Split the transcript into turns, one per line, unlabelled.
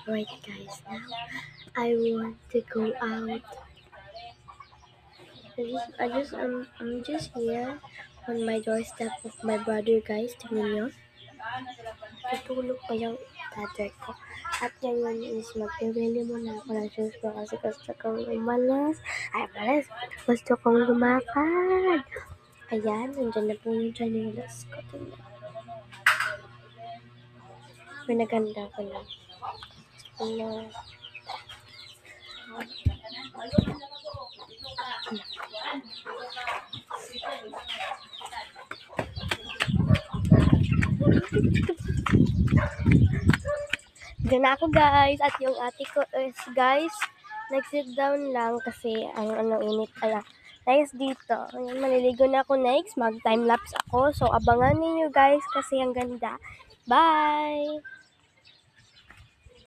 Right guys, now I want to go out. I'm just here on my doorstep of my brother guys. Tingnan nyo. Tutulog pa yung brother ko. At ngayon is magpipili muna ako ng shoes ko kasi gusto kong umalas. Ay, umalas. Gusto kong lumakad. Ayan, nandyan na po yung chanelas ko. Tingnan. Pinaganda ko lang. Ano, Diyan na ako guys. At yung ate ko is guys, nag-sit down lang kasi ang init. Kaya next dito. Ayan, maliligo na ako next. Mag-time lapse ako. So abangan niyo guys kasi ang ganda. Bye!